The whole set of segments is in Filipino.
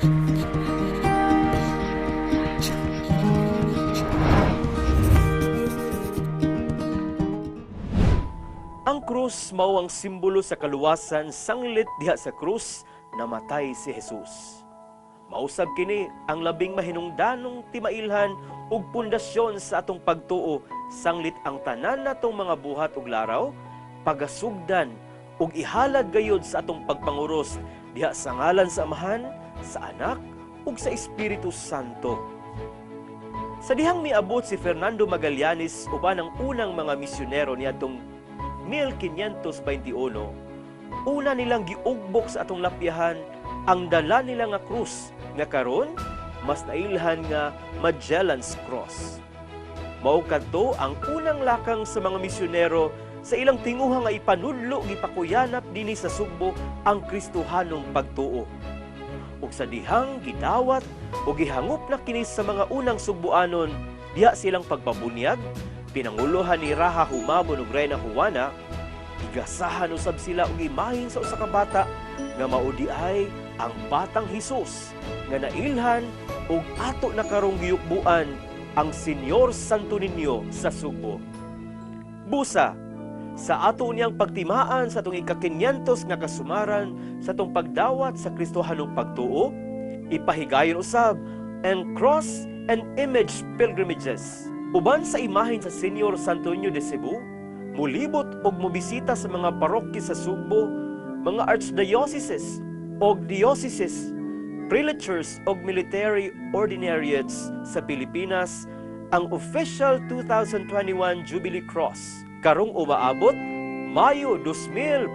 Ang krus mao ang simbolo sa kaluwasan sanglit diha sa krus namatay si Jesus. Mausab kini ang labing mahinungdanong timailhan ug pundasyon sa atong pagtuo sanglit ang tanan natong mga buhat ug laraw pagasugdan ug ihalad gayud sa atong pagpanguros diha sa ngalan sa Amahan, sa Anak ug sa Espiritu Santo. Sa dihang miabot si Fernando Magallanes uban ang unang mga misyonero niadtong 1521, una nilang giugbok sa atong lapyahan ang dala nila nga krus nga karon mas nailhan nga Magellan's Cross. Mao kadto ang unang lakang sa mga misyonero sa ilang tinguha nga ipanudlo gipakuyanap dinhi sa Sugbo ang Kristohanong pagtuo. Ug sa dihang gidawat o gihangup na kini sa mga unang Sugboanon diha silang pagpabunyag, pinanguluhan ni Raha Humabon ug Reyna Juana, igasahan usab sila og imahin sa usa ka bata nga maudi ay ang batang Hesus nga nailhan ug ato na karong giyukbuan ang Senyor Santo Niño sa Sugbo. Busa, sa ato niyang pagtimaan sa atong ika-500 nga kasumaran sa atong pagdawat sa Kristohanong pagtuo, ipahigayon usab ang cross and image pilgrimages. Uban sa imahin sa Senyor Santo Niño de Cebu, mulibot og mobisita sa mga parokya sa Sugbo, mga archdioceses og dioceses, prelatures og military ordinariates sa Pilipinas ang official 2021 Jubilee Cross. Karong umaabot, Mayo 2021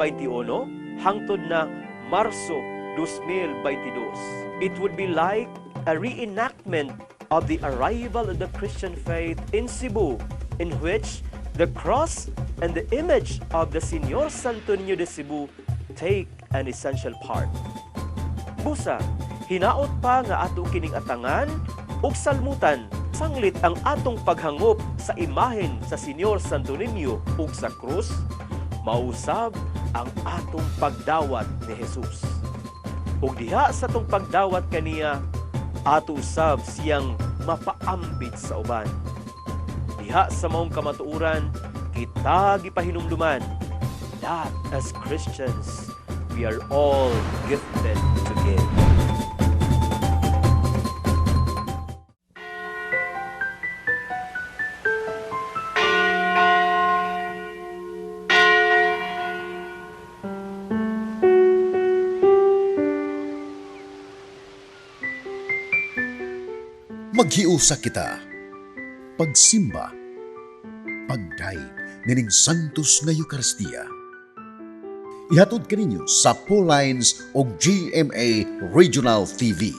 hangtod na Marso 2022. It would be like a reenactment of the arrival of the Christian faith in Cebu, in which the cross and the image of the Senyor Santo Niño de Cebu take an essential part. Busa, hinaot pa nga ato kining atangan ug salmutan sanglit ang atong paghangop sa imahen sa Senyor Santo Niño ug sa krus, mausab ang atong pagdawat ni Jesus. Ug diha sa atong pagdawat kaniya, ato usab siyang mapaambit sa uban. Diha sa maong kamatuoran, kita gipahinumduman that as Christians, we are all gifted to give. Maghiusa kita, pagsimba, pagdaig nining Santos nga Eucharistia. Ihatod kaninyo sa Pauline's o GMA Regional TV.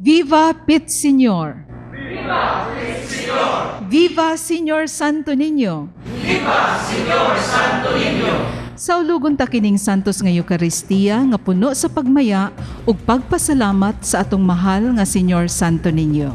Viva Pit Señor! Viva Pit Señor! Viva Señor Santo Niño! Viva Señor Santo Niño! Sa ulugon ta kining Santos nga Eucharistia nga puno sa pagmaya ug pagpasalamat sa atong mahal nga Senyor Santo Niño.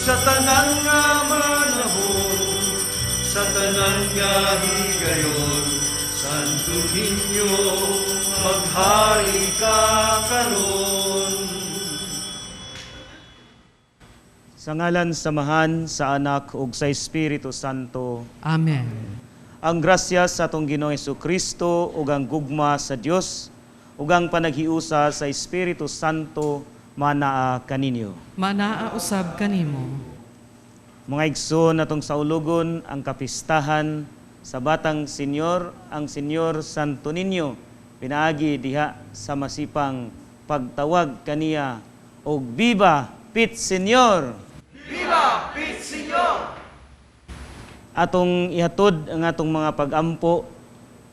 sa tanan nga manahon, sa tanan nga higayon, Santo Niño, maghari ka karon. Sa ngalan samahan sa Anak ug sa Espiritu Santo. Amen. Ang grasya sa atong Ginoong Jesucristo ug ang gugma sa Dios ug ang panaghiusa sa Espiritu Santo manaa kaninyo. Manaa usab kanimo. Mga igsoon atong saulugon ang kapistahan sa batang senyor, ang Senyor Santo Niño, pinaagi diha sa masipang pagtawag kaniya og Viva Pit Senyor! Viva Pit Senyor! Atong ihatod ang atong mga pag-ampo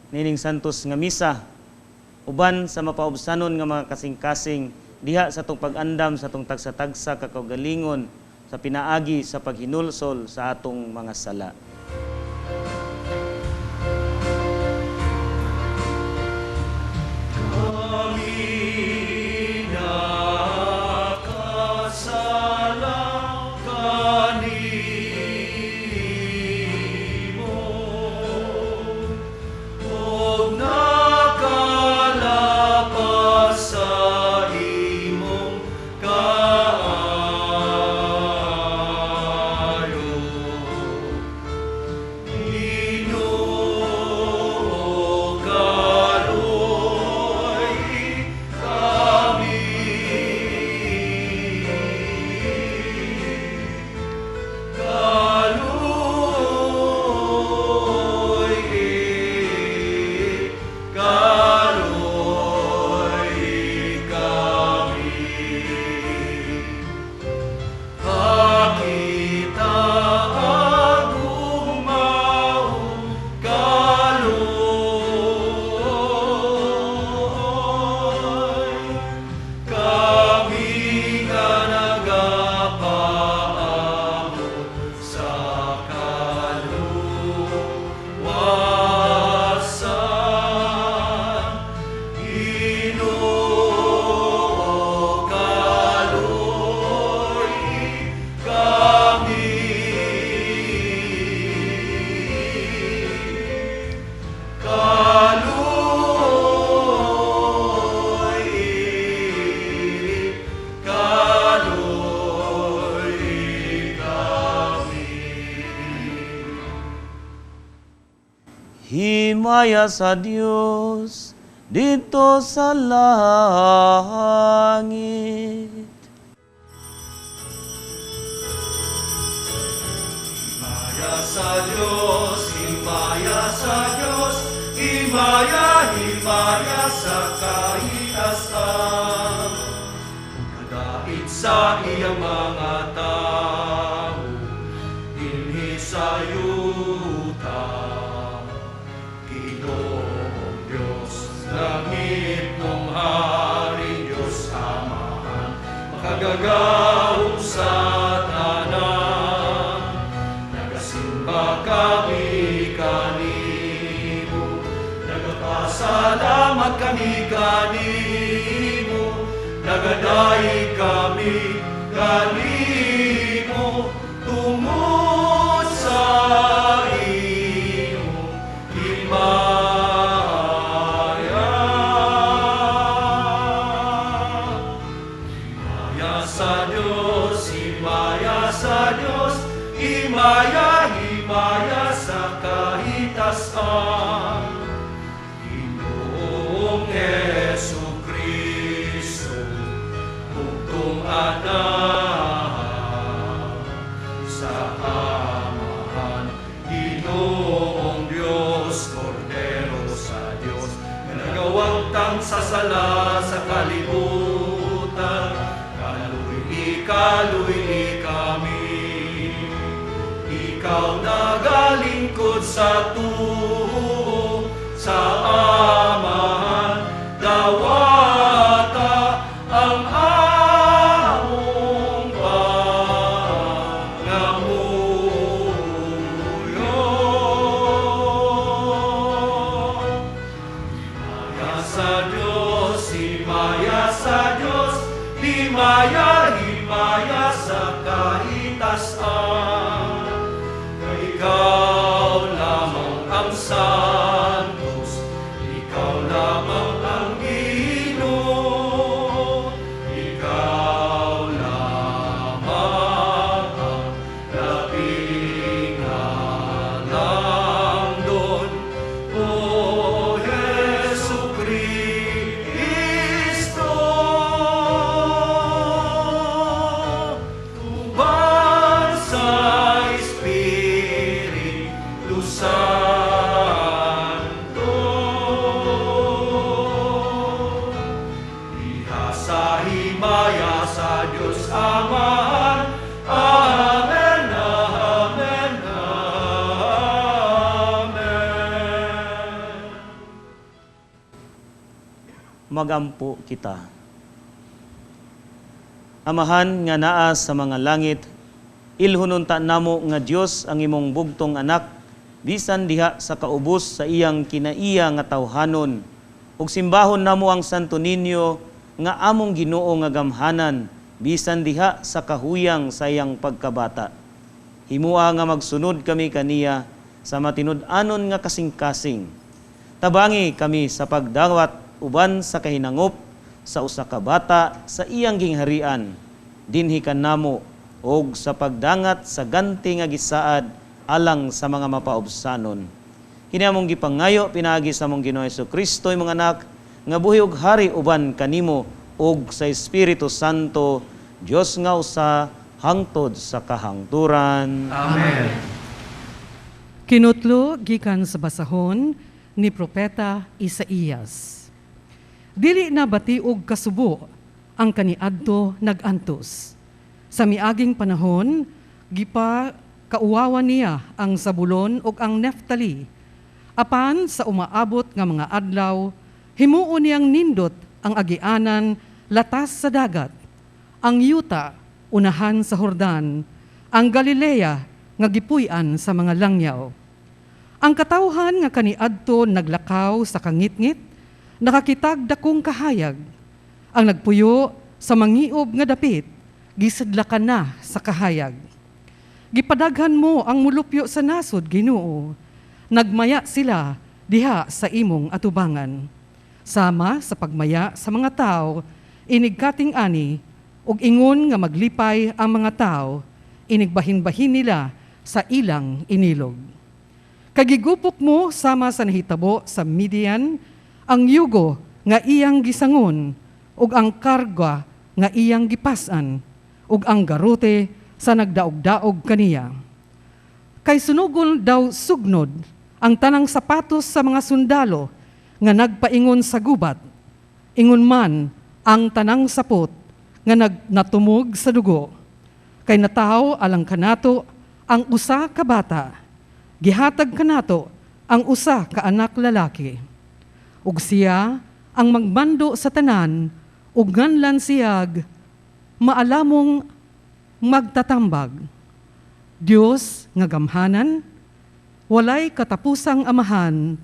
nining santos nga misa uban sa mapaubsanon nga mga kasing-kasing diha sa atong pag-andam sa atong tagsa-tagsa kakaugalingon sa pinaagi sa paghinulsol sa atong mga sala. Himaya sa Diyos dito sa langit. Himaya sa Diyos, himaya sa Diyos, himaya, himaya sa kaitasan. Kadait sa iyang mga tao, dinhi sa yuta. Ginoong Diyos, langit mong hari, Diyos Amahan, makagagahong sa tanan. Nagasimba kami kanimo, nagapasalamat kami kanimo, nagadaig kami kanimo, tungod sa himaya, himaya sa kahitasan. Ginoong Jesucristo, bugtong anak sa Amahan. Ginoong Diyos, Kordero sa Diyos, nagawagtang sa sala sa kalibutan. Kaluy kami. Ikaw nagalingkod sa tuho, sa Amahan, dawata ang among pangamuyo. Himaya sa Diyos, himaya sa Diyos, himaya, himaya sa kahitasan. magampo kita. Amahan nga naa sa mga langit, ilhununta namo nga Dios ang imong bugtong anak, bisan diha sa kaubos sa iyang kinaiya nga tawhanon, ug simbahon namo ang Santo Niño nga among Ginoo nga gamhanan, bisan diha sa kahuyang sa iyang pagkabata. Himua nga magsunod kami kaniya sa matinud-anon nga kasing-kasing. Tabangi kami sa pagdawat uban sa kahinangop sa usa ka bata sa iyang gingharian, dinhi kanamo og sa pagdangat sa ganti nga gisaad alang sa mga mapaubsanon. Kini among gipangayo pinaagi sa among Ginoo Jesucristo imong anak, nga buhi ug hari uban kanimo og sa Espiritu Santo, Dios nga usa hangtod sa kahangturan. Amen. Kinutlo gikan sa basahon ni Propeta Isaías. Dili na batiog kasubo ang kaniadto nagantos. Sa miaging panahon, gipa kauwawan niya ang Zabulon ug ang Neftali. Apan sa umaabot nga mga adlaw, himuon niyang nindot ang agianan latas sa dagat. Ang yuta, unahan sa Jordan, ang Galilea nga gipuy-an sa mga langyaw. Ang katawhan nga kaniadto naglakaw sa kangitngit, nakakitag dakong kahayag. Ang nagpuyo sa mangiob nga dapit, gisadlakan na sa kahayag. Gipadaghan mo ang mulupyo sa nasod, Ginoo. Nagmaya sila diha sa imong atubangan. Sama sa pagmaya sa mga tao, inigkating ani, ug ingon nga maglipay ang mga tao, inigbahin-bahin nila sa ilang inilog. Kagigupok mo sama sa nahitabo sa Midian, ang yugo nga iyang gisangon, ug ang karga nga iyang gipasan, ug ang garute sa nagdaog-daog kaniya. Kay sunugon daw sugnod ang tanang sapatos sa mga sundalo nga nagpaingon sa gubat, ingon man ang tanang sapot nga natumog sa dugo. Kay nataw alang kanato ang usa ka bata, gihatag kanato ang usa ka anak lalaki. Ug siya ang magmando sa tanan, ug nganlan siyag maalamong magtatambag. Dios nga gamhanan, walay katapusang amahan,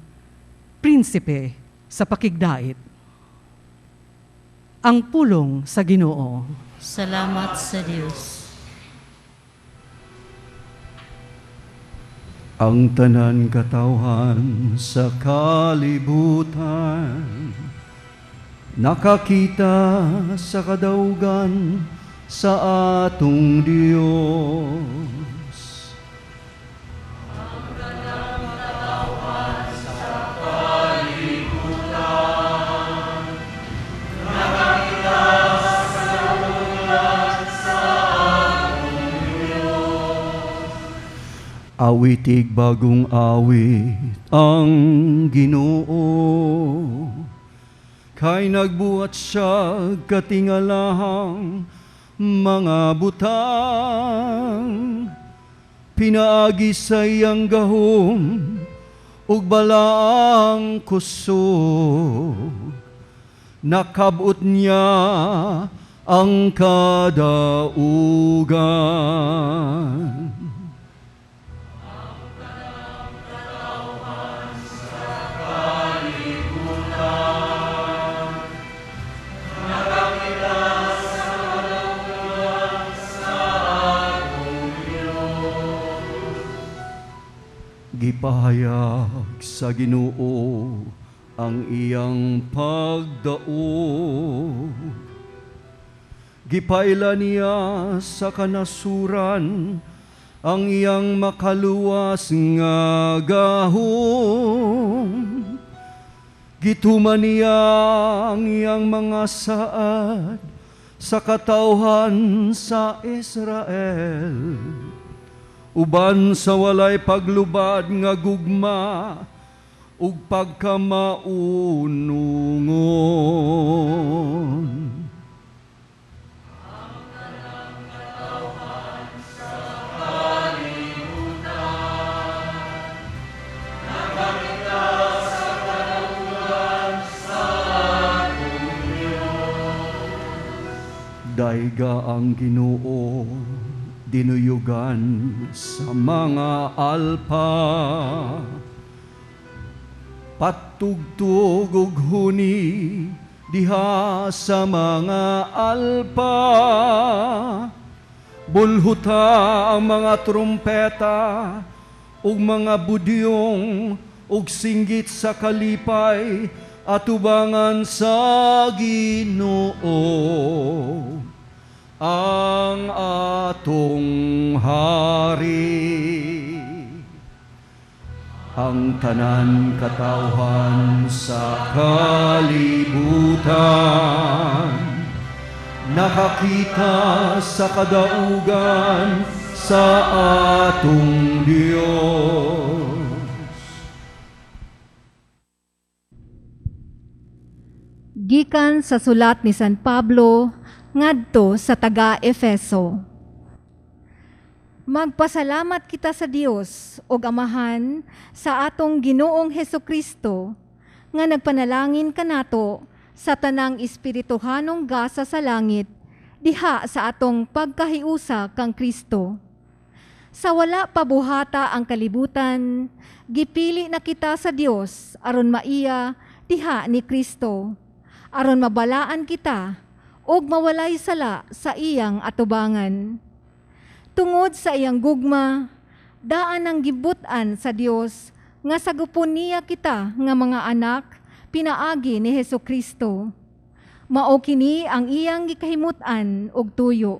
prinsipe sa pakigdait. Ang pulong sa Ginoo. Salamat sa Diyos. Ang tanan katawhan sa kalibutan, nakakita sa kadaugan sa atong Diyos. Awitig bagong awit ang Ginoo, kay nagbuhat siya katingalahang mga butang. Pinaagi sa iyang gahom ug balaang kusog, nakabot niya ang kadaugan. Gipahayag sa Ginoo ang iyang pagdaog. Gipaila niya sa kanasuran ang iyang makaluwas nga gahom. Gituman niya ang iyang mga saad sa katawhan sa Israel. Uban sa walay paglubad nga gugma ug pagkamaunungon. dayga ang Ginoo, dinuyugan sa mga alpa. Patugtog ug huni diha sa mga alpa. Bulhuta ang mga trumpeta ug mga budyong ug singgit sa kalipay atubangan sa Ginoo ang atong hari. Ang tanan katawhan sa kalibutan nakakita sa kadaugan sa atong Dios. Gikan sa sulat ni San Pablo ngadto sa taga-Efeso. Magpasalamat kita sa Dios ug Amahan sa atong Ginoong Hesukristo nga nagpanalangin kanato sa tanang espirituhanong gasa sa langit diha sa atong pagkahiusa kang Kristo. Sa wala pa buhata ang kalibutan, gipili na kita sa Dios aron maiya diha ni Kristo, aron mabalaan kita ug mawalay sala sa iyang atubangan. Tungod sa iyang gugma, daan ang gibutan sa Dios nga sagupon niya kita nga mga anak pinaagi ni Hesukristo. Mao kini ang iyang gikahimutan og tuyo.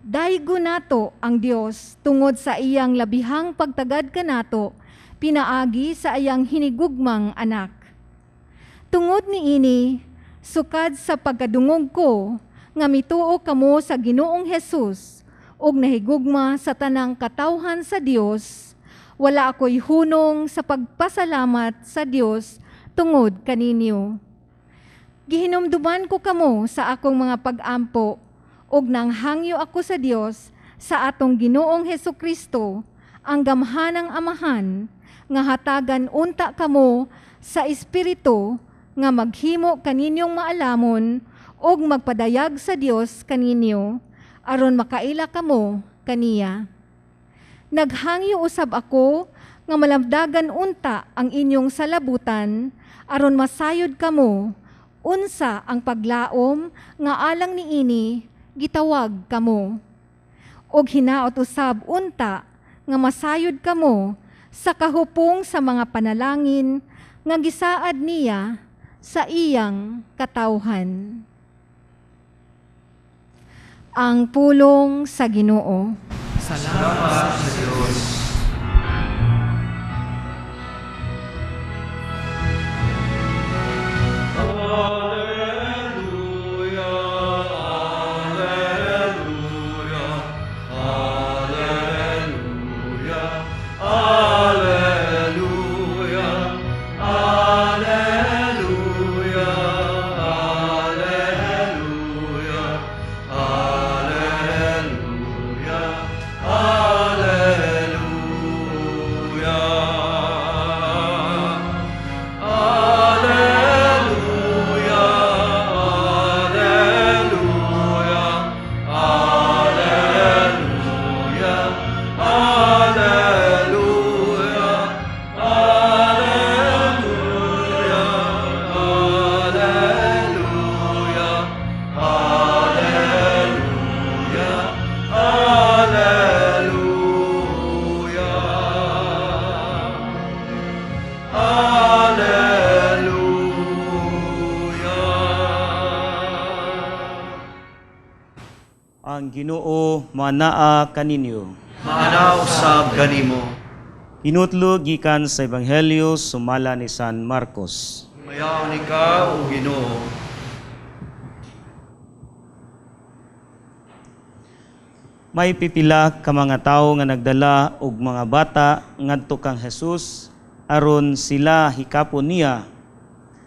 Daygo nato ang Dios tungod sa iyang labihang pagtagad kanato pinaagi sa iyang hinigugmang anak. Tungod niini, sukad sa pagkadungog ko nga mituo kamo sa Ginoong Hesus ug nahigugma sa tanang katawhan sa Dios, wala ako'y hunong sa pagpasalamat sa Dios tungod kaninyo. Gihinumduman ko kamo sa akong mga pag-ampo ug nanghangyo ako sa Dios sa atong Ginoong Hesukristo, ang gamhanang Amahan, nga hatagan unta kamo sa Espiritu nga maghimo kaninyong maalamon ug magpadayag sa Dios kaninyo, aron makaila kamo kaniya. Naghangyo usab ako nga malamdagan unta ang inyong salabutan aron masayod kamo unsa ang paglaom nga alang niini gitawag kamo. Og hinaot usab unta nga masayod kamo sa kahupong sa mga panalangin nga gisaad niya sa iyang katawhan. Ang pulong sa Ginoo. Salamat sa Diyos. Ang Ginoo manaa kaninyo. Maana usab kanimo. Hinutlo gikan sa Ebanghelyo sumala ni San Marcos. Mayaw ni ka o Ginoo. May pipila ka mga tawo nga nagdala og mga bata ngadto kang Hesus aron sila hikapon niya.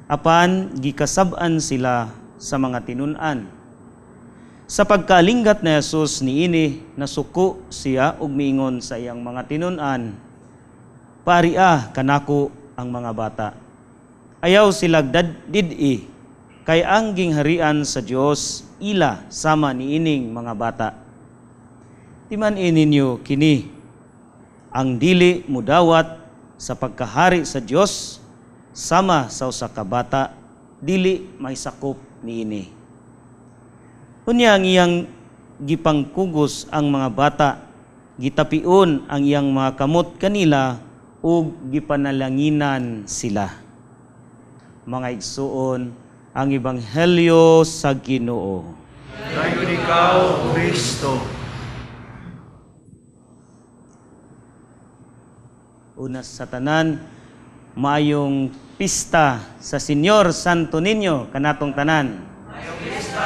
Apan gikasab-an sila sa mga tinun-an. Sa pagkalinggat ni Jesus niini, nasuko siya ug miingon sa iyang mga tinun-an, "Paria kanako ang mga bata." Ayaw sila did-i, kay ang gingharian sa Dios ila sama niining mga bata. Timan ininyo kini ang dili mudawat sa pagkahari sa Dios sama sa usa ka bata dili may sakop niini. Unya ang iyang gipangkugos ang mga bata, gitapion ang iyang mga kamot kanila ug gipanalanginan sila. Mga igsuon, ang ebanghelyo sa Ginoo. Dayon ikaw, Kristo. Una sa tanan, maayong pista sa Senyor Santo Niño kanatong tanan. Maayong pista.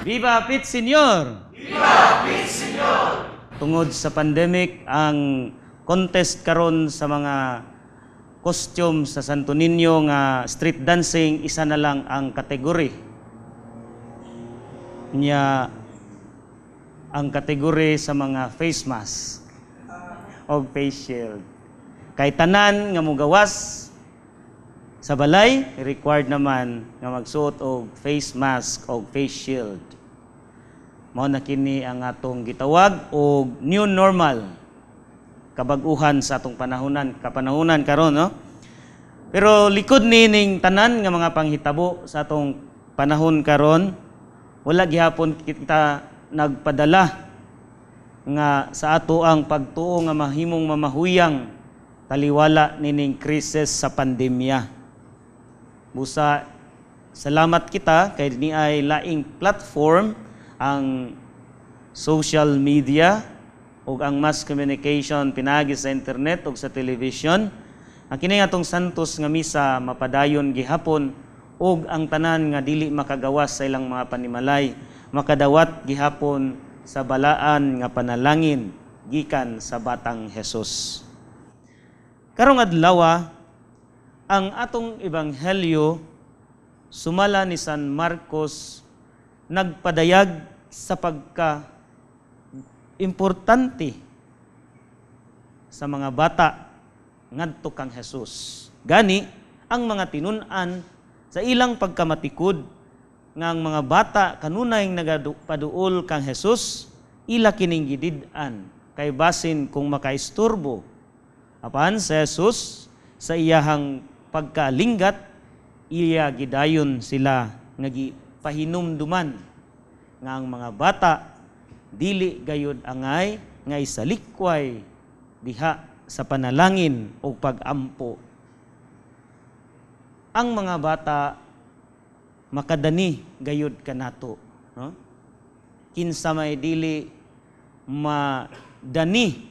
Viva Pit Senyor! Viva Pit Senyor! Tungod sa pandemic, ang contest karon sa mga costume sa Santo Niño nga street dancing, isa na lang ang kategory. Nya ang kategory sa mga face mask o face shield. Kay tanan nga mugawas sa balay, required naman nga magsuot og face mask o face shield. Mao na kini ang atong gitawag og new normal. Kabag-uhan sa atong kapanahunan karon, no? Pero likod nining tanan nga mga panghitabo sa atong panahon karon, wala gihapon kita nagpadala nga sa ato ang pagtuo nga mahimong mamahuyang taliwala nining krisis sa pandemya. Busa, salamat kita kay ni ay laing platform ang social media ug ang mass communication pinagi sa internet ug sa television. Ang kini atong santos nga misa mapadayon gihapon ug ang tanan nga dili makagawas sa ilang mga panimalay makadawat gihapon sa balaan nga panalangin gikan sa batang Hesus. Karong adlaw, ang atong ebanghelyo sumala ni San Marcos nagpadayag sa pagka importante sa mga bata ngadto kang Hesus. Gani ang mga tinun-an sa ilang pagkamatikod nga ang mga bata kanunay nagapaduol kang Hesus ila kining gidid-an kay basin kung makaisturbo. Apan sa Jesus, sa iyahang pagkalinggat, iya gidayon sila nga gipahinumduman nga ang mga bata dili gayud angay nga isalikway diha sa panalangin o pag-ampo. Ang mga bata makadani gayud kanato, no? Kinsa may dili madani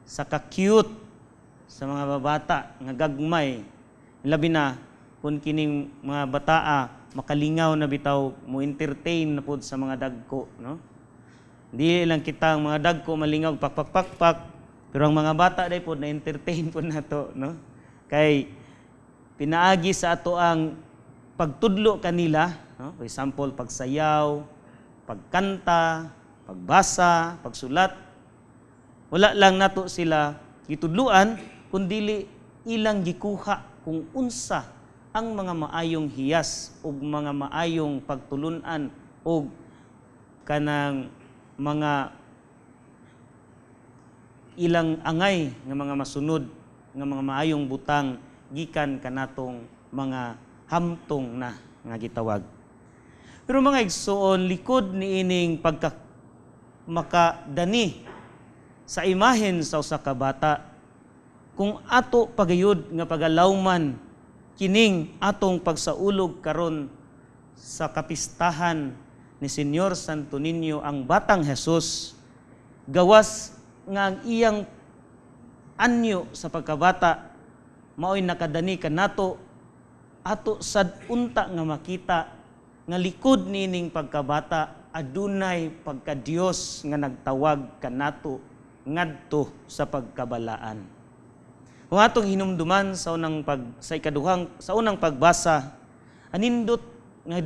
sa ka-cute sa mga babata nga gagmay, labi na kung kining mga bataa makalingaw na bitaw mo entertain na pud sa mga dagko, no? Di lang kita ang mga dagko malingaw pak, pero ang mga bata day pud na entertain pud nato, no? Kay pinaagi sa ato ang pagtudlo kanila, no? For example, pagsayaw, pagkanta, pagbasa, pagsulat. Wala lang nato sila gitudluan kundili ilang gikuha kung unsa ang mga maayong hiyas ug mga maayong pagtulunan ug kanang mga ilang angay nga mga masunod nga mga maayong butang gikan kanatong mga hamtong na nga gitawag. Pero mga igsuon, likod ni ining makadani sa imahen sa usa ka bata, kung ato pagayud nga pagalawman kining atong pagsaulog karon sa kapistahan ni Senyor Santo Niño ang batang Hesus, gawas nga ang iyang anyo sa pagkabata mao'y nakadani kanato ato sad unta nga makita nga likod nining pagkabata adunay pagka-Dios nga nagtawag kanato ngadto sa pagkabalaan. Kung atong hinumduman sa unang pagbasa, anindot nga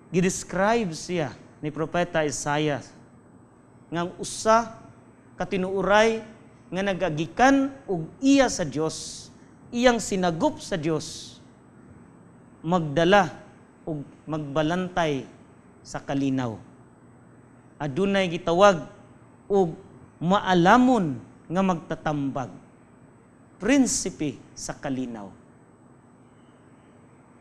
gi-describe siya ni Propeta Isaiah nga usa katinuuray nga nagagikan og iya sa Dios, iyang sinagup sa Dios, magdala ug magbalantay sa kalinaw. Adunay gitawag og maalamon nga magtatambag, prinsipe sa kalinaw.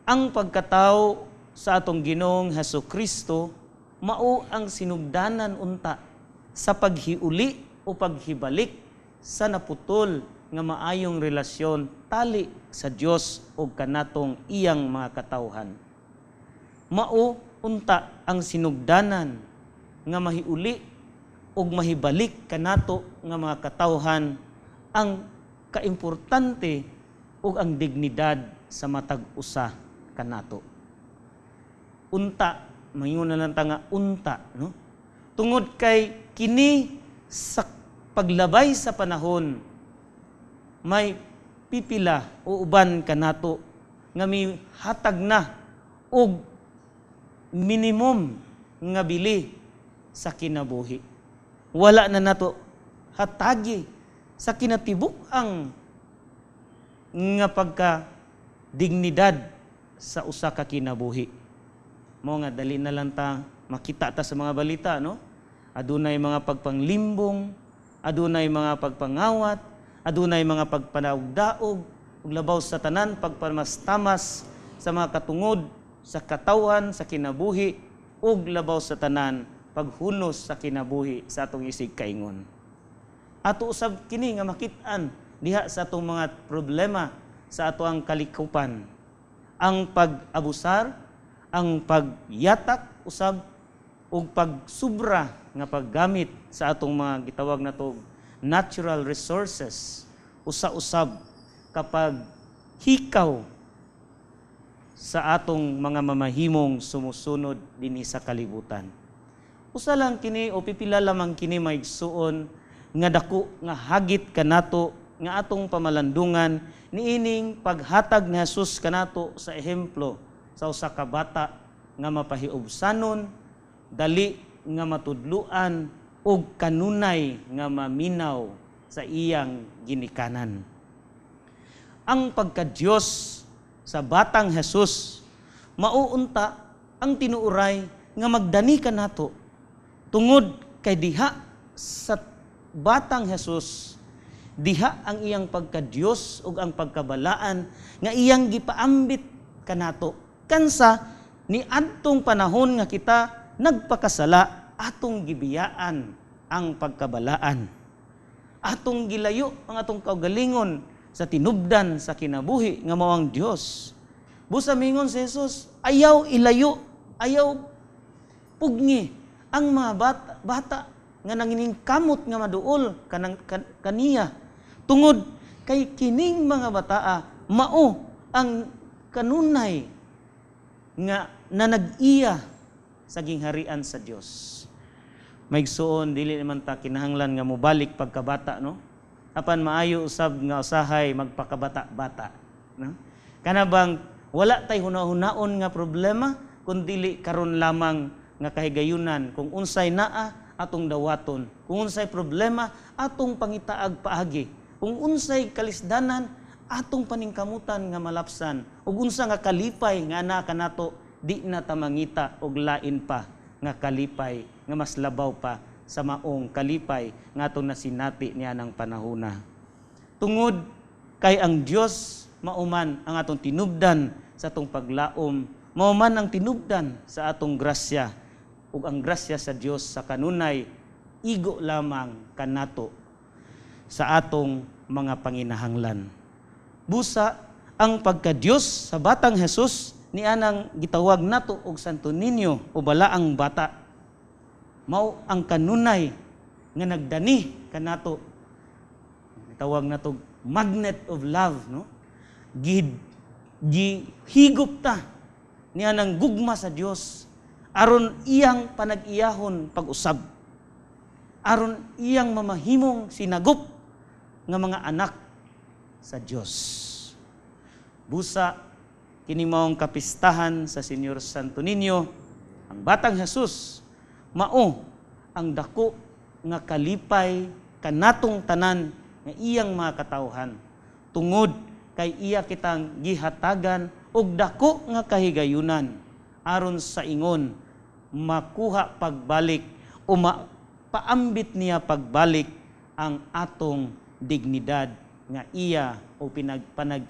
Ang pagkatao sa atong Ginoong Hesukristo mao ang sinugdanan unta sa paghiuli o paghibalik sa naputol nga maayong relasyon tali sa Dios o kanatong iyang mga katawhan. Mao unta ang sinugdanan nga mahiuli o mahibalik kanato nga mga katawhan ang kaimportante o ang dignidad sa matag usa kanato. Unta, mayuna lang ta nga unta, no? Tungod kay kini sa paglabay sa panahon, may pipila o uban kanato nga may hatag na og minimum nga bili sa kinabuhi. Wala na nato hatagi sa kinatibuk-ang nga pagka dignidad sa usa ka kinabuhi. Mo nga dali na lang ta makita ta sa mga balita, no? Adunay mga pagpanglimbong, adunay mga pagpangawat, adunay mga pagpanaugdaog, ug labaw sa tanan pagpamastamas sa mga katungod sa katawan, sa kinabuhi, ug labaw sa tanan paghunos sa kinabuhi sa atong isig kaingon. Ato usab kini nga makit-an diha sa atong mga problema sa ato ang kalikupan. Ang pag-abusar, ang pagyatak usab ug pagsubra nga paggamit sa atong mga gitawag nato natural resources usa-usab kapag hikaw sa atong mga mamahimong sumusunod dinhi sa kalibutan. Usa lang kini o pipila lamang kini maigsuon nga dako nga hagit kanato nga atong pamalandungan niining paghatag ni Jesus kanato sa ehemplo sa usa ka bata nga mapahiubsanon, dali nga matudluan ug kanunay nga maminaw sa iyang ginikanan. Ang pagka-Dios sa batang Jesus mauunta ang tinuuray nga magdani kanato tungod kay diha sa batang Jesus, diha ang iyang pagka-Dios ug ang pagkabalaan nga iyang gipaambit kanato. Kansa ni adtong panahon nga kita nagpakasala, atong gibiyaan ang pagkabalaan. Atong gilayo ang atong kaugalingon sa tinubdan sa kinabuhi nga mao ang Dios. Busa mingon si Jesus, ayaw ilayo, ayaw pugni ang mga bata nga nangining kamot nga maduol kaniya. Tungod kay kining mga bataa mao ang kanunay nga nanag-iya sa gingharian sa Dios. Maigsuon dili naman ta kinahanglan nga mobalik pagkabata, no? Apan maayo usab nga usahay magpakabata-bata, no? Kana bang wala tay hunahon nga problema kun dili karon lamang nga kahigayunan kung unsay naa atong dawaton, kung unsay problema atong pangitaag paagi, kung unsay kalisdanan atong paningkamutan nga malapsan, ug unsa nga kalipay nga ana kanato di na ta mangita og lain pa nga kalipay nga mas labaw pa sa maong kalipay nga atong nasinati niya ng panahona. Tungod kay ang Dios mauman ang atong tinubdan sa atong paglaom, mauman ang tinubdan sa atong grasya, ug ang grasya sa Dios sa kanunay igo lamang kanato sa atong mga panginahanglan. Busa ang pagka-Dios sa batang Jesus ni anang gitawag nato og Santo Niño o balaang bata. Mao ang kanunay nga nagdani kanato. Gitawag nato magnet of love, no? Gihigop ta ni anang gugma sa Dios aron iyang panag-iyahon pag-usab. Aron iyang mamahimong sinagop nga mga anak sa Dios. Busa kini maong kapistahan sa Señor Santo Niño, ang batang Jesus mao ang dako nga kalipay kanatong tanan nga iyang mga katawhan. Tungod kay iya kitang gihatagan og dako nga kahigayunan aron sa ingon makuha pagbalik o paambit niya pagbalik ang atong dignidad nga iya o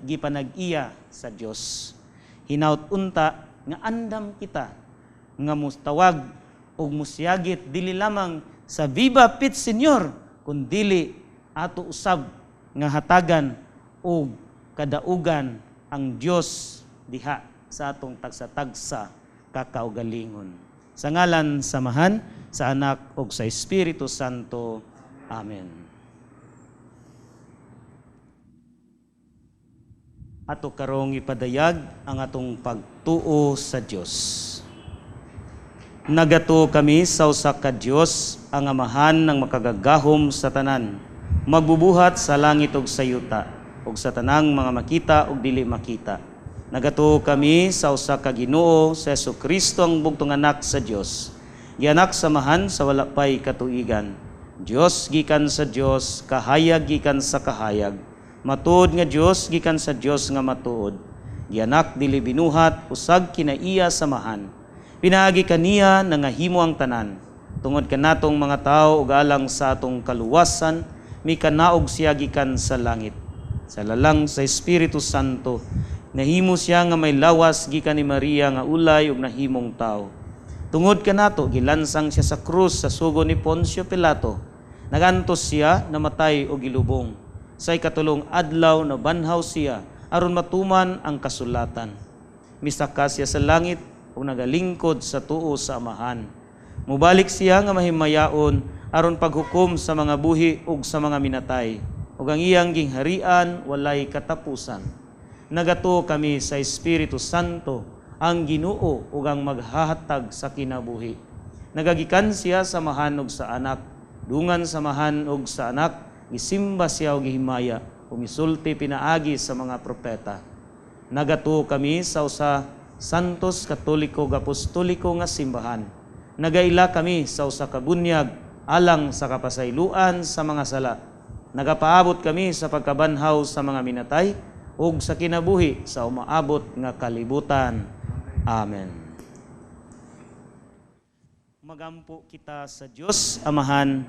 gipanag-iya sa Dios. Hinaut unta nga andam kita nga mustawag og musyagit dili lamang sa Viva Pit Senior kundili ato usab nga hatagan og kadaugan ang Dios diha sa atong tagsa-tagsa kakaugalingon. Sa ngalan samahan sa Anak ug sa Espiritu Santo. Amen. Ato karong ipadayag ang atong pagtuo sa Dios. Nagato kami sa usa ka Dios ang amahan ng makagagahom sa tanan, magbubuhat sa langit ug sa yuta, ug sa tanang mga makita ug dili makita. Nagato kami sa usa ka Ginoo sa Jesucristo ang bugtong anak sa Dios. Gianak samahan sa wala pay katuigan. Dios gikan sa Dios, kahayag gikan sa kahayag. Matuod nga Dios gikan sa Dios nga matuod. Gianak dili binuhat, usag kinaiya samahan. Pinaagi kaniya nangahimo ang tanan. Tungod kanatong mga tao ug alang sa atong kaluwasan, mikanaog siya gikan sa langit. Sa lalang sa Espiritu Santo, nahimo siya nga may lawas gikan ni Maria nga ulay ug nahimong tao. Tungod kanato gilansang siya sa krus sa sugo ni Poncio Pilato. Nagantos siya namatay o gilubong. Sa ikatulong adlaw na banhaw siya aron matuman ang kasulatan. Misaka siya sa langit o nagalingkod sa tuo sa amahan. Mubalik siya nga mahimayaon aron paghukom sa mga buhi ug sa mga minatay. Ug ang iyang gingharian walay katapusan. Nagato kami sa Espiritu Santo ang Ginoo ug ang maghahatag sa kinabuhi. Nagagikan siya sa mahan ug sa anak, dungan sa mahan ug sa anak, gisimba siya og gihimaya, umisulti pinaagi sa mga propeta. Nagato kami sa usa santos katoliko ug apostoliko nga simbahan. Nagaila kami sa usa ka bunyag alang sa kapasayloan sa mga sala. Nagapaabot kami sa pagkabanhaw sa mga minatay ug sa kinabuhi sa umaabot nga kalibutan. Amen. Magampo kita sa Dios Amahan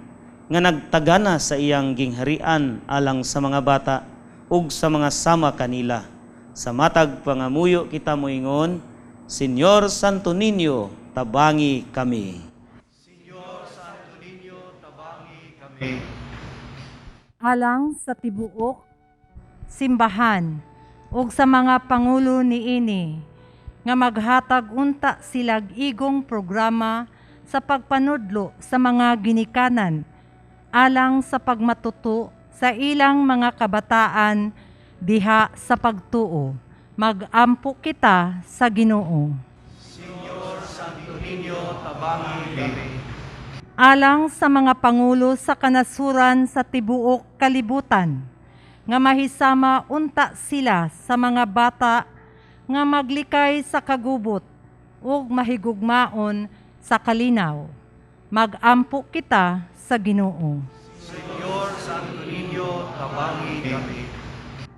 nga nagtagana sa iyang gingharian alang sa mga bata ug sa mga sama kanila. Sa matag pangamuyo kita moingon, Señor Santo Niño, tabangi kami. Señor Santo Niño, tabangi kami. Alang sa tibuok, simbahan, ug sa mga pangulo niini, nga maghatag unta silag igong programa sa pagpanudlo sa mga ginikanan, alang sa pagmatuto sa ilang mga kabataan diha sa pagtuo. Magampo kita sa Ginoo. Señor Santo Niño, tabangi kami. Alang sa mga pangulo sa kanasuran sa tibuok kalibutan, nga mahisama unta sila sa mga bata nga maglikay sa kagubot ug mahigugmaon sa kalinaw. Magampo kita sa Ginoo. Señor Santo Niño, tabangi kami.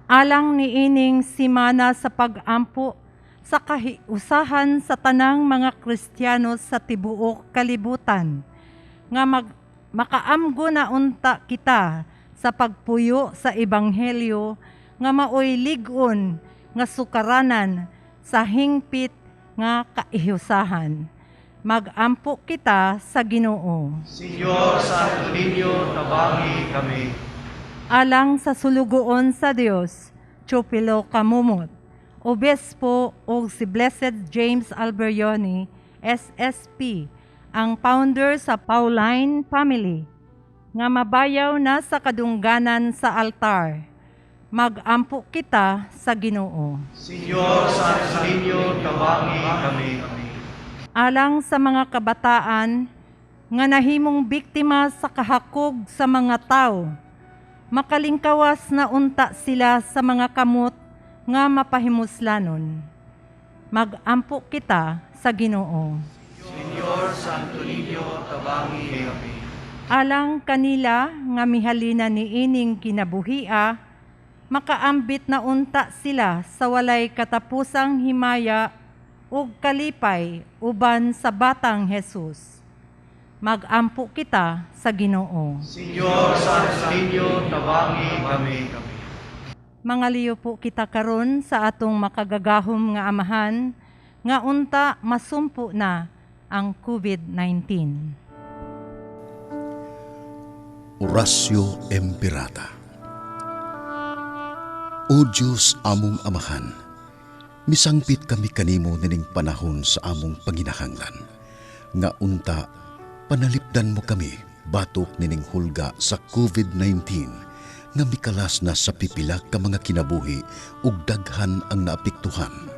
Alang niining simana sa pag-ampo sa kahiusahan sa tanang mga Kristiyano sa tibuok kalibutan, nga makaamgo na unta kita sa pagpuyo sa Ebanghelyo nga maoy lig-on nga sukaranan sa hingpit nga kaihusahan. Magampo kita sa Ginoo. Señor Santo Niño, tabangi kami. Alang sa sulugoon sa Dios, Chupilo Kamumot, Obispo o si Blessed James Alberioni, SSP, ang founder sa Pauline Family, nga mabayaw na sa kadungganan sa altar. Magampo kita sa Ginoo. Señor Santo Niño, tabangi kami. Alang sa mga kabataan nga nahimong biktima sa kahakog sa mga tao, makalingkawas na unta sila sa mga kamot nga mapahimuslanon. Magampo kita sa Ginoo. Señor Santo Niño, tabangi kami. Alang kanila nga mihalina ni ining kinabuhia, makaambit na unta sila sa walay katapusang himaya ug kalipay uban sa batang Jesus. Mag-ampo kita sa Ginoo. Senyor Santo Niño, tabangi kami. Mangaliyo po kita karon sa atong makagagahom nga amahan, nga unta masumpo na ang COVID-19. Orasyo Emperata. O Diyos among amahan, misangpit kami kanimo nining panahon sa among panginahanglan, nga unta panalipdan mo kami batok nining hulga sa COVID-19 nga mikalas na sa pipila ka mga kinabuhi ug daghan ang naapektuhan.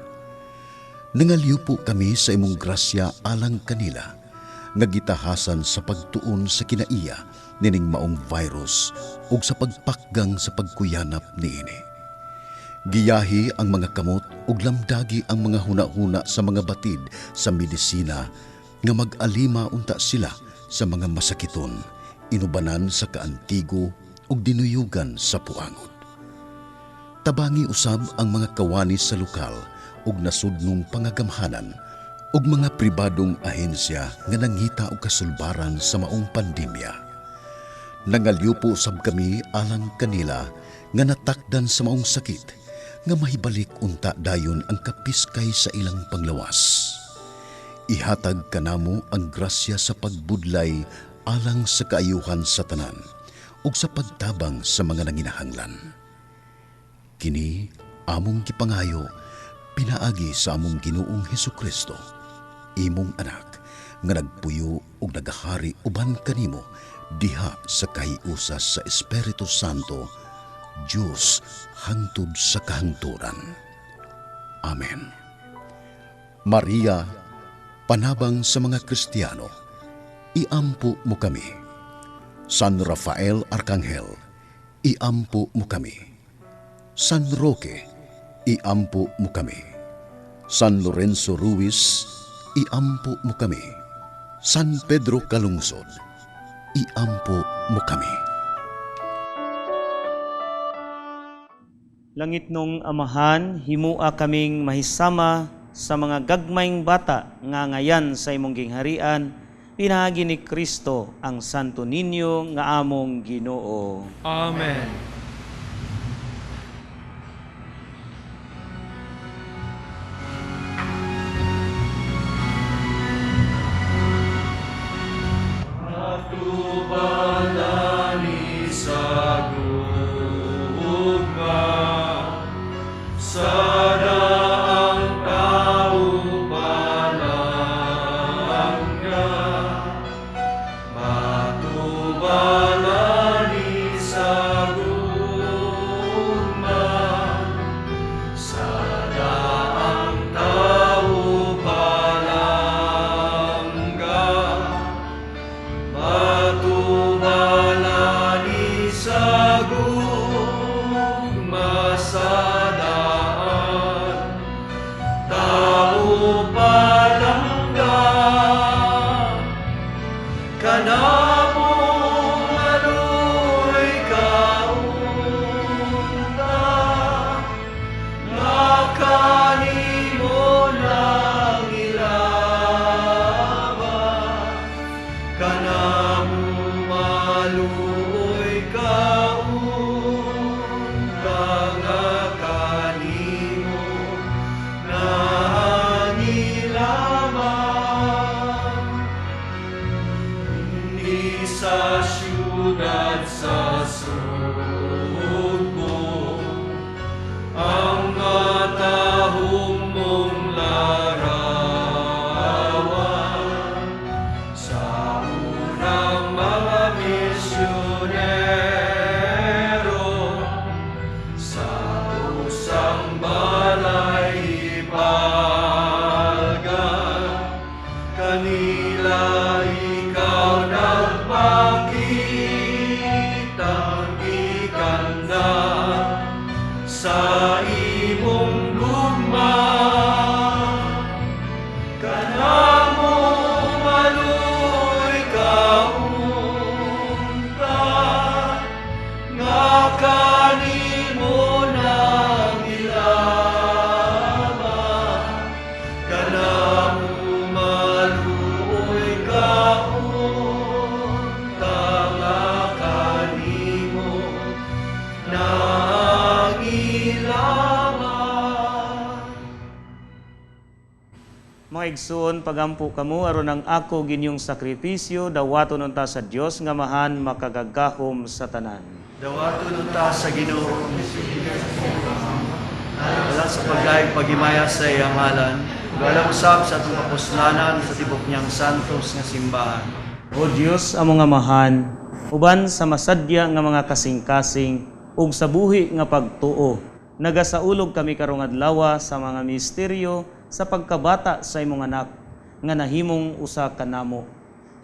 Nangaliw po kami sa imong grasya alang kanila nga gitahasan sa pagtuon sa kinaiya nining maong virus ug sa pagpakgang sa pagkuyanap niini. Giyahi ang mga kamot ug lamdagi ang mga hunahuna sa mga batid sa medisina nga mag-alima unta sila sa mga masakiton, inubanan sa kaantigo ug dinuyugan sa puangot. Tabangi usab ang mga kawani sa lokal ug nasudnong pangagamhanan ug mga pribadong ahensya nga nanghita og kasulbaran sa maong pandemya. Nangaliw po usab kami alang kanila nga natakdan sa maong sakit nga mahibalik unta dayon ang kapiskay sa ilang panglawas. Ihatag kanamo ang grasya sa pagbudlay alang sa kaayuhan sa tanan ug sa pagtabang sa mga nanginahanglan. Kini among gipangayo pinaagi sa among Ginoong Hesukristo, imong anak nga nagpuyo ug nagahari uban kanimo diha sa kahiusas sa Espiritu Santo, Diyos hangtod sa kahangturan. Amen. Maria, panabang sa mga Kristiyano, iampo mo kami. San Rafael Arcangel, iampo mo kami. San Roque, iampo mo kami. San Lorenzo Ruiz, iampo mo kami. San Pedro Calungsod, iampo mo kami. Langit nung amahan, himua kaming mahisama sa mga gagmayng bata nga ngayan sa imong gingharian, pinagi ni Kristo ang Santo Niño nga among Ginoo. Amen. Natupalani sa gugma, sana ang tao palangga. Matubalani sa gugma, sana ang tao palangga. Matubalani sa gugma sa daan, tao palangga. Kanamong aluy kaunta, nga kanimo lang ilaban. Kanamong maluoy kaunta, nga kanimo nangilaman. Hindi sa syudad sa sugbo, ang matahong mong larawan. Sa unang mga misyonero, sa usang balay ipalgan, kanila ikaw nagpakitang ikanda sa mga igsoon, pagampo kamo aron ang ako ginyong sakripisyo dawaton unta sa Dios nga mahan makagagahom sa tanan. Dawaton unta sa Ginoo. Wala sa paglaing pagimaya sa iyang ngalan. Wala usab sa atong kapuslanan sa tibok niyang santos nga simbahan. O Dios, amo nga mahan, uban sa masadya nga mga kasing-kasing ug sa buhi nga pagtuo, nagasaulog kami karong adlaw sa mga misteryo sa pagkabata sa imong anak nga nahimong usa kanamo.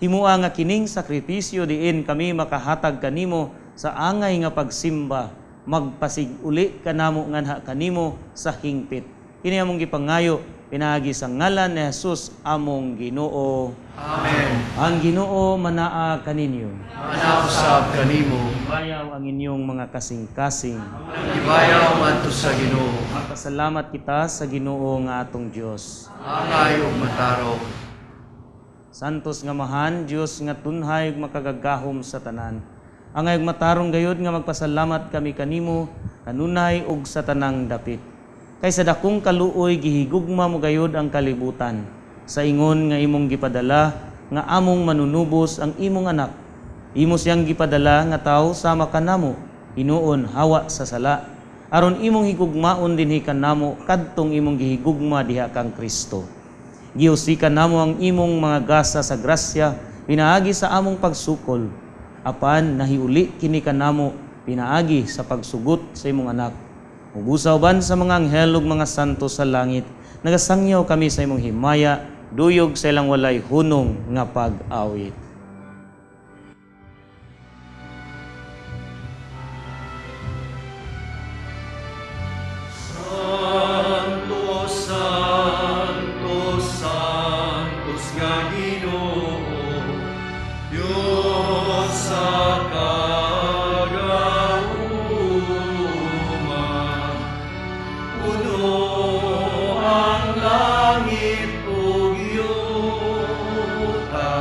Himua nga kining sakripisyo diin kami makahatag kanimo sa angay nga pagsimba, magpasiguli kanamo nganha kanimo sa hingpit. Kini among gipangayo pinaagi sa ngalan ni Jesus among Ginoo. Amen. Ang Ginoo manaa kaninyo. Manausab kanimo. Bayaw ang inyong mga kasing-kasing. Ibayaw madto sa Ginoo. Magpasalamat kita sa Ginoo nga atong Dios. Angay ug matarong. Santos nga mahan, Dios nga tunhay ug makagagahom sa tanan. Angay ug matarong gayud nga magpasalamat kami kanimo kanunay ug sa tanang dapit. Kaysa dakong kaluoy gihigugma mo gayud ang kalibutan. Sa ingon nga imong gipadala nga among manunubos ang imong anak. Imo siyang gipadala nga tawo sama kanamo, hinuon hawa sa sala. Aron imong higugmaon dinhi kanamo kadtong imong gihigugma diha kang Kristo. Giusikan namo ang imong mga gasa sa grasya pinaagi sa among pagsukol. Apan nahiuli kini kanamo pinaagi sa pagsugot sa imong anak. Ubusa uban sa mga anghel ug mga santo sa langit, nagasangyaw kami sa imong himaya, duyog sa ilang walay hunong nga pag-awit. Santos, Santos, Santos nga Ginoo, Diyos sa kagauman. Puno ang langit ug yuta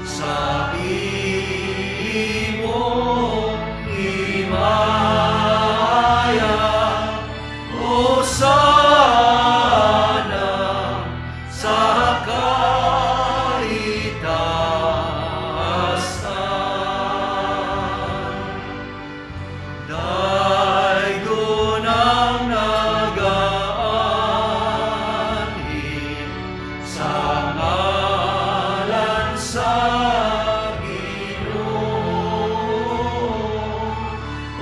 sa imong himaya. Hosana sa kaitaasan. Daygon ang nag-aanhin sa ngalan sa Ginoo.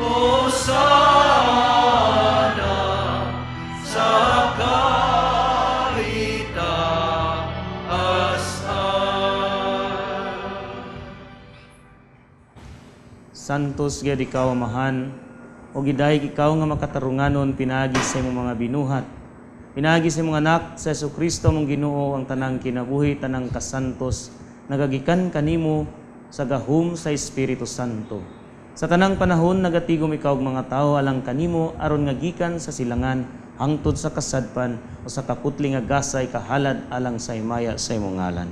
Hosana sa kaitaasan. Santos gyud ikaw amahan, o gidayeg ikaw nga makatarunganon pinaagi sa imong mga binuhat. Pinaagi sa imong anak sa Jesucristo mong Ginoo ang tanang kinabuhi, tanang kasantos, nagagikan kanimo sa gahom sa Espiritu Santo. Sa tanang panahon nagatigom ikaw og mga tao alang kanimo aron nga gikan sa silangan hangtod sa kasadpan o sa kaputli nga gasay kahalad alang sa himaya sa imong ngalan.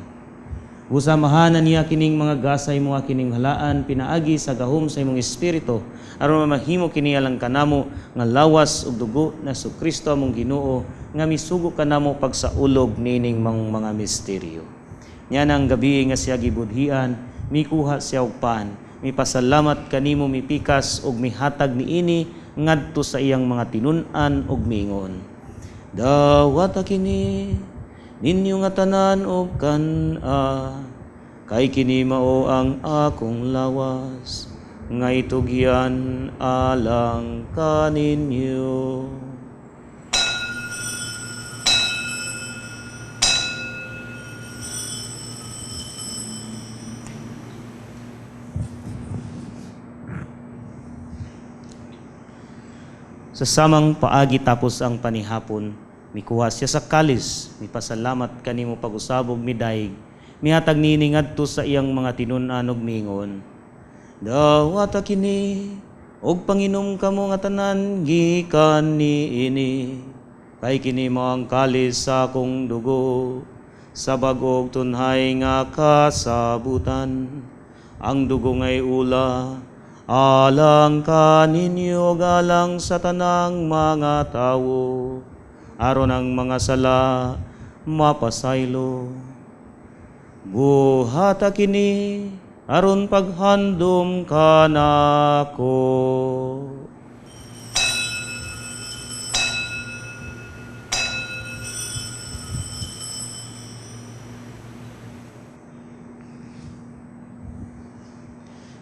Usamahanan niya kining mga gasay mo kining halaan pinaagi sa gahom sa imong espiritu aron mamahimo kini alang kanamo nga lawas ug dugo na Jesucristo among Ginoo nga misugo kanamo pagsaulog nining mga misteryo. Nya nang gabi nga siya gibudhian, mikuha siya og pan, mipasalamat kanimo mipikas ug mihatag niini ngadto sa iyang mga tinun-an ug miingon. Dawata kini ninyo nga tanan og kan-a, kay kini mao ang akong lawas, nga itugyan alang kaninyo. Sa samang paagi tapos ang panihapon, mikuha siya sa kalis, mipasalamat kanimo pag-usabog midayeg, mihatag nini ngadto sa iyang mga tinun-an ug miingon. Dawata kini og panginom kamo nga tanan gikan niini, kay kini mao ang kalis sa akong dugo, sa bag-og tunhay nga kasabutan. Ang dugo ngay ula, alang kaninyo galang sa tanang mga tawo, aron ang mga sala mapasaylo. Buhata kini aron paghandom kanako.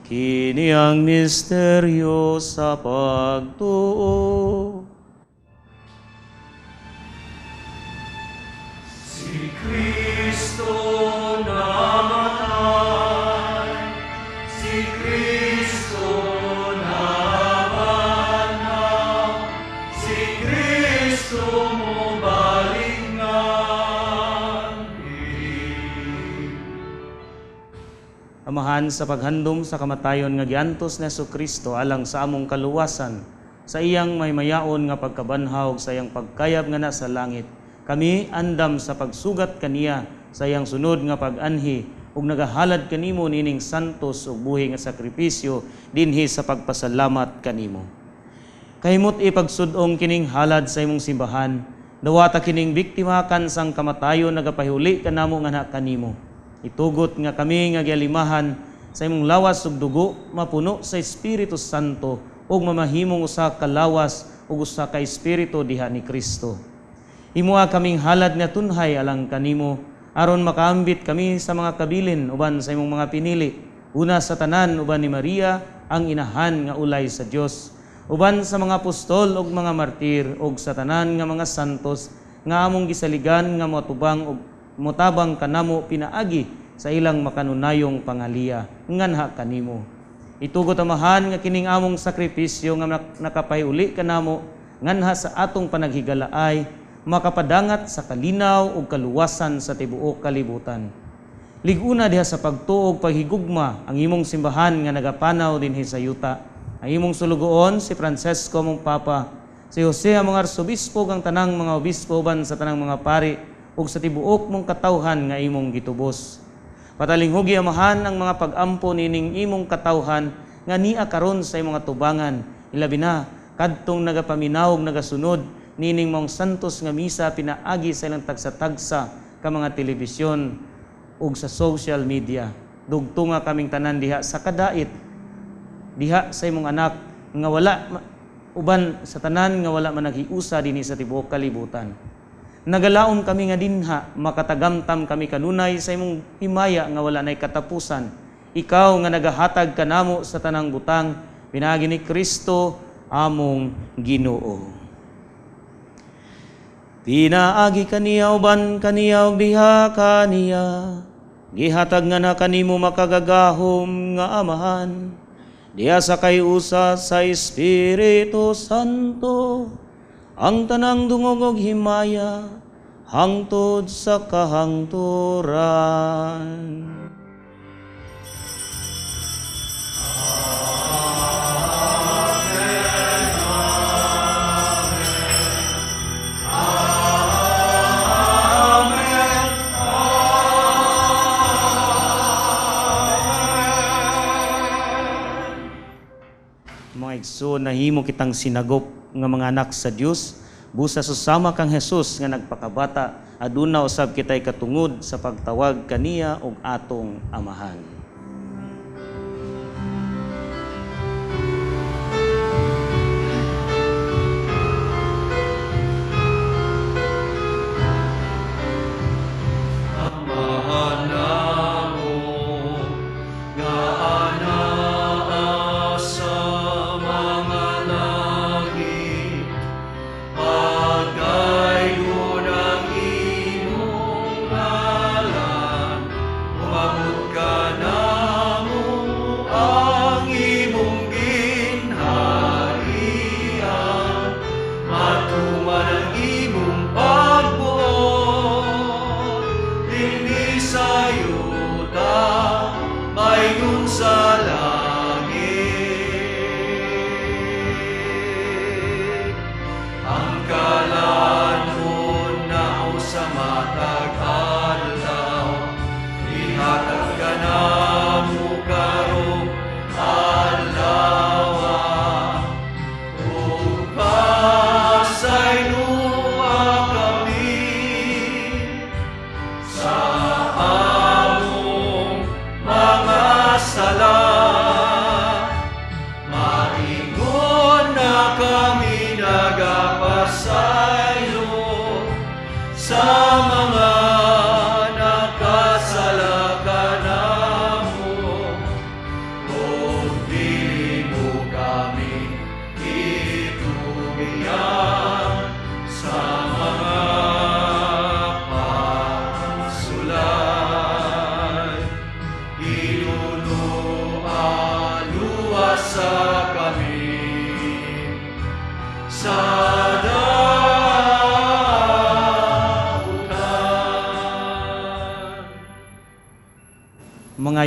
Kini ang misteryo sa pagtuo. Si Kristo namatay, si Kristo nabanaw, si Kristo mo balik Amahan sa paghandom sa kamatayon nga giantos ni Jesucristo alang sa among kaluwasan, sa iyang may mayaon nga pagkabanhaw sa iyang pagkayab nga nasa langit. Kami andam sa pagsugat kaniya sa iyang sunod nga pag-anhi ug nagahalad kanimo nining santos ug buhi nga sakripisyo dinhi sa pagpasalamat kanimo. Kahimot ipagsudong kining halad sa imong simbahan, dawata kining biktima kan sang kamatayon nagapahuli kanamo nga na kanimo. Itugot nga kami nga gialimahan sa imong lawas ug dugo mapuno sa Espiritu Santo ug mamahimong usa ka lawas ug usa ka espiritu diha ni Kristo. Himuha kaming halad nga tunhay alang kanimo aron makaambit kami sa mga kabilin uban sa imong mga pinili. Una sa tanan uban ni Maria ang inahan nga ulay sa Dios, uban sa mga apostol ug mga martir ug sa tanan nga mga santos nga among gisaligan nga motubang ug motabang kanamo pinaagi sa ilang makanunayong pangaliya nganha kanimo. Itugot amahan nga kining among sakripisyo nga nakapahiuli kanamo nganha sa atong panaghigalaay makapadangat sa kalinaw ug kaluwasan sa tibuok kalibutan. Liguna diha sa pagtuog paghigugma ang imong simbahan nga nagapanaw dinhi sa yuta. Ang imong sulugoon si Francesco mong Papa, si Jose ang mga arsobispo ang tanang mga obispo ban sa tanang mga pari ug sa tibuok mong katawhan nga imong gitubos. Patalinghugi amahan ang mga pag-ampo nining imong katawhan nga niya karon sa imong tubangan, ilabi na kadtong nagapaminaw ug nagasunod nining mong santos nga misa pinaagi sa ilang tagsa-tagsa ka mga telebisyon ug sa social media. Dugtunga kaming tanan diha sa kadait, diha sa imong anak nga wala uban sa tanan nga wala man naghiusa dinhi sa tibuok kalibutan. Nagalaom kami nga dinha, makatagamtam kami kanunay sa imong himaya nga wala nay katapusan. Ikaw nga nagahatag kanamo sa tanang butang, pinaagi ni Kristo among Ginoo. Pinaagi kaniya uban kaniya ug diha kaniya, gihatag nga na kanimo makagagahom nga amahan, diha sa kayusa sa Espiritu Santo, ang tanang dungog ug himaya hangtod sa kahangturan. Mga igsoon, nahimo kitang sinagop nga mga anak sa Dios, busa susama kang Jesus nga nagpakabata, aduna usab kitay katungod sa pagtawag kaniya og atong amahan. Amahan namo nga anaa sa mga langit, pagayod ang imong ngalan, umabot ka na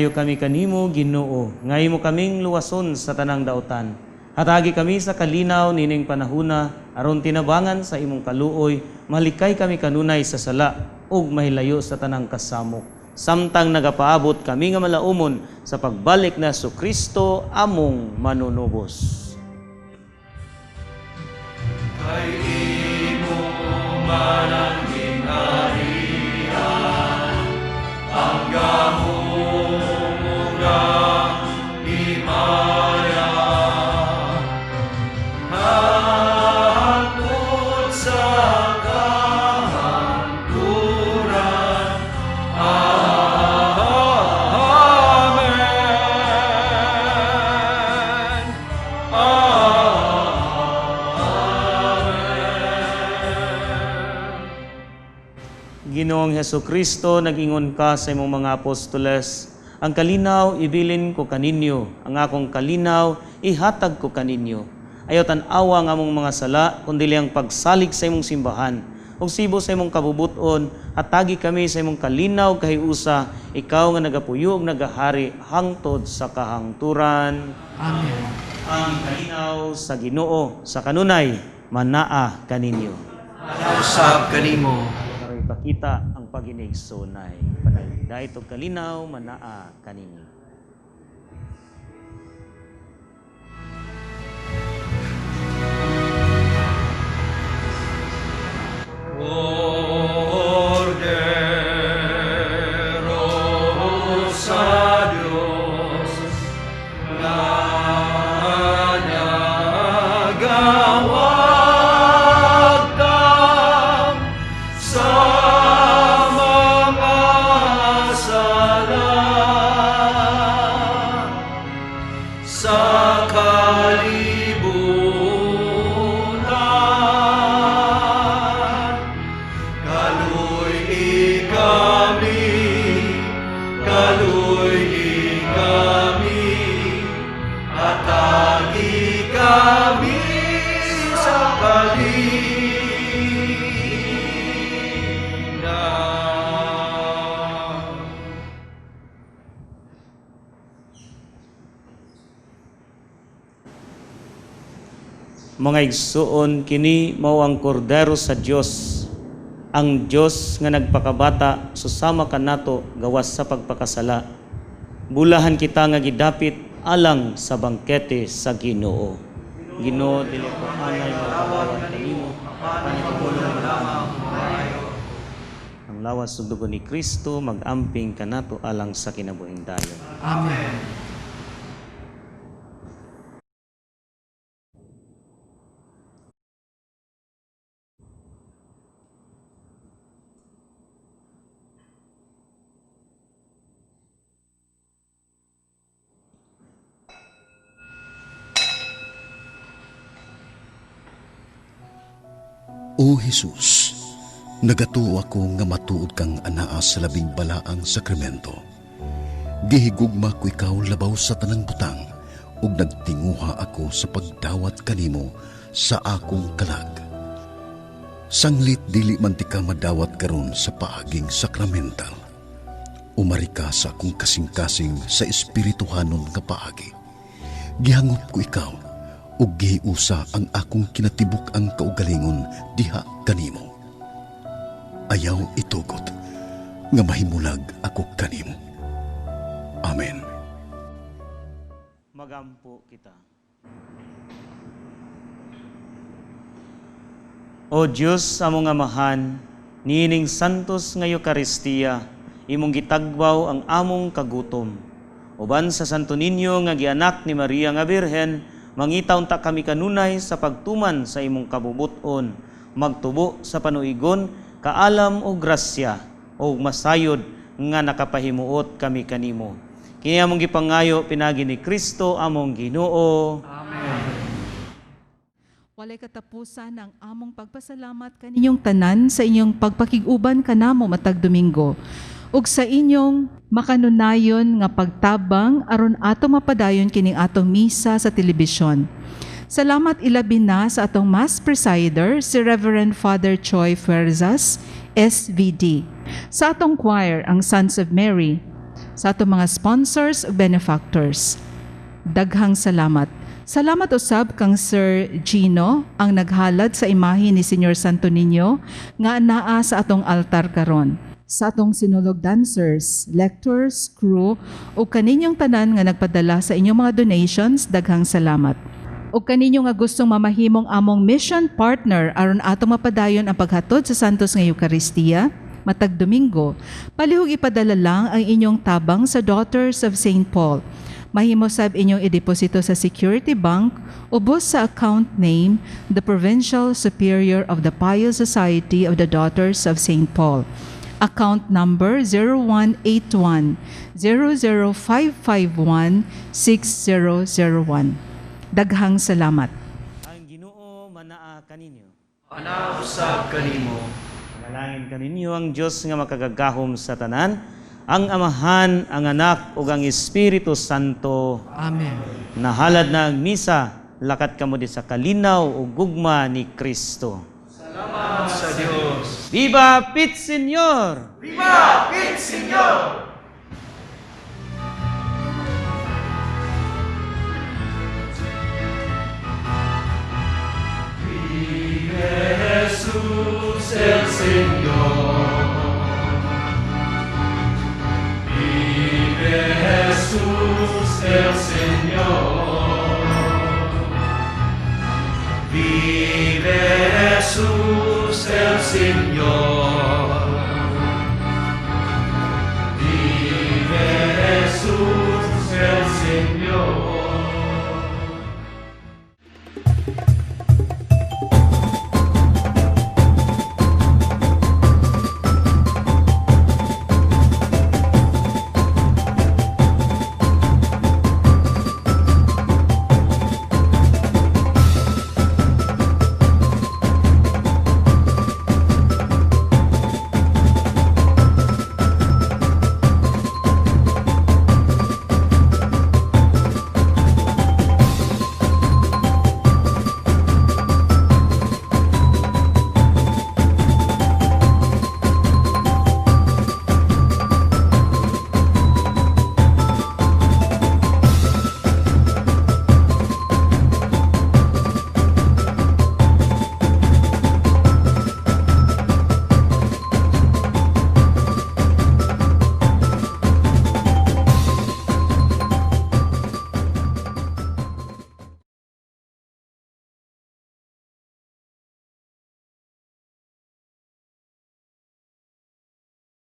Mangayo kami kanimo, Ginoo, ngay mo kaming luwason sa tanang daotan. Hatagi kami sa kalinaw nining panahuna, aron tinabangan sa imong kaluoy, malikay kami kanunay sa sala, ug mahilayo sa tanang kasamok. Samtang nagapaabot kami nga malaumon sa pagbalik na Kristo among manunubos. Kay imo manang ginharian, ang gahumugang himaya, hangtod sa kahangturan. Amen. Ginoong Hesukristo, nag-ingon ka sa imong mga apostoles, ang kalinaw ibilin ko kaninyo, ang akong kalinaw ihatag ko kaninyo. Ayaw tan-awa nga among mga sala, kundi ang pagsalig sa imong simbahan. Ug sibo sa imong kabubuton, hatagi kami sa imong kalinaw kahiusa, ikaw nga nagapuyo ug nagahari hangtod sa kahangturan. Amen. Ang kalinaw sa Ginoo sa kanunay manaa kaninyo. Usab kanimo. Ipakita ang paginigsunay. Panagdahit og kalinaw, manaa kaninyo. Cordero sa Diyos, na nagawag tam sa mga sala, sa kalibutan. Kaluy kami, atagi kami sa kalina. Mga igsuon, kini mao ang kordero sa Dios, ang Dios nga nagpakabata susama kanato gawas sa pagpakasala. Bulahan kita nga gidapit alang sa bangkete sa Ginoo. Ginoo, dili ko anay magpatawad kanimo, panitulong lamang maayo. Ang lawas ug dugo ni Kristo mag-amping kanato alang sa kinabuhing dayon. Amen. O Jesus, nagatuo ako nga matuod kang anaa sa labing balaang sakramento. Gihigugma ko ikaw labaw sa tanang butang, ug nagtinguha ako sa pagdawat kanimo sa akong kalag. Sanglit dili man ti ka madawat karon sa paaging sakramental. Umari ka sa akong kasing-kasing sa espirituhanon nga paagi. Gihangop ko ikaw, ug gihiusa ang akong kinatibuk ang kaugalingon diha kanimo. Ayaw itugot nga mahimulag ako kanimo. Amen. Magampo kita. O Diyos, among amahan, niining santos nga Eucharistia, imong gitagbaw ang among kagutom. Uban sa Santo Niño nga gianak ni Maria nga Birhen, mangitaw ta kami kanunay sa pagtuman sa imong kabubuton, magtubo sa panuigon, kaalam o grasya, o masayod nga nakapahimuot kami kanimo. Kini among gipangayo pinagi ni Kristo among Ginoo. Walay katapusan ang among pagpasalamat kaninyong tanan sa inyong pagpakiguban kanamo matag Domingo, ug sa inyong makanunayon nga pagtabang aron ato mapadayon kining atong misa sa telebisyon. Salamat ilabi na sa atong Mass Presider, si Reverend Father Choi Fuerzas, SVD. Sa atong choir, ang Sons of Mary. sa atong mga sponsors ug benefactors. Daghang salamat. Salamat usab kang Sir Gino ang naghalad sa imahe ni Senyor Santo Niño nga naa sa atong altar karon. Sa atong sinulog dancers, lectors, crew ug kaninyong tanan nga nagpadala sa inyong mga donations, daghang salamat. Ug kaninyo nga gustong mamahimong among mission partner aron atong mapadayon ang paghatod sa santos nga Eucharistia matag Domingo, palihog ipadala lang ang inyong tabang sa Daughters of St. Paul. Mahimo sab inyong ideposito sa Security Bank ubos sa account name the Provincial Superior of the Pious Society of the Daughters of St. Paul. Account number 0181 00551 6001. Daghang salamat. Ang Ginoo manaa kaninyo. Anausab kanimo. Manalangin kaninyo ang Dios nga makagagahom sa tanan, ang Amahan, ang Anak ug ang Espiritu Santo. Amen. Nahalad na ang misa, lakat kamo di sa kalinaw ug gugma ni Kristo. Salamat sa Dios. Viva Pit Señor! Viva Pit Señor! Jesús el Señor. Vive Jesús el Señor. Vive Jesús el Señor.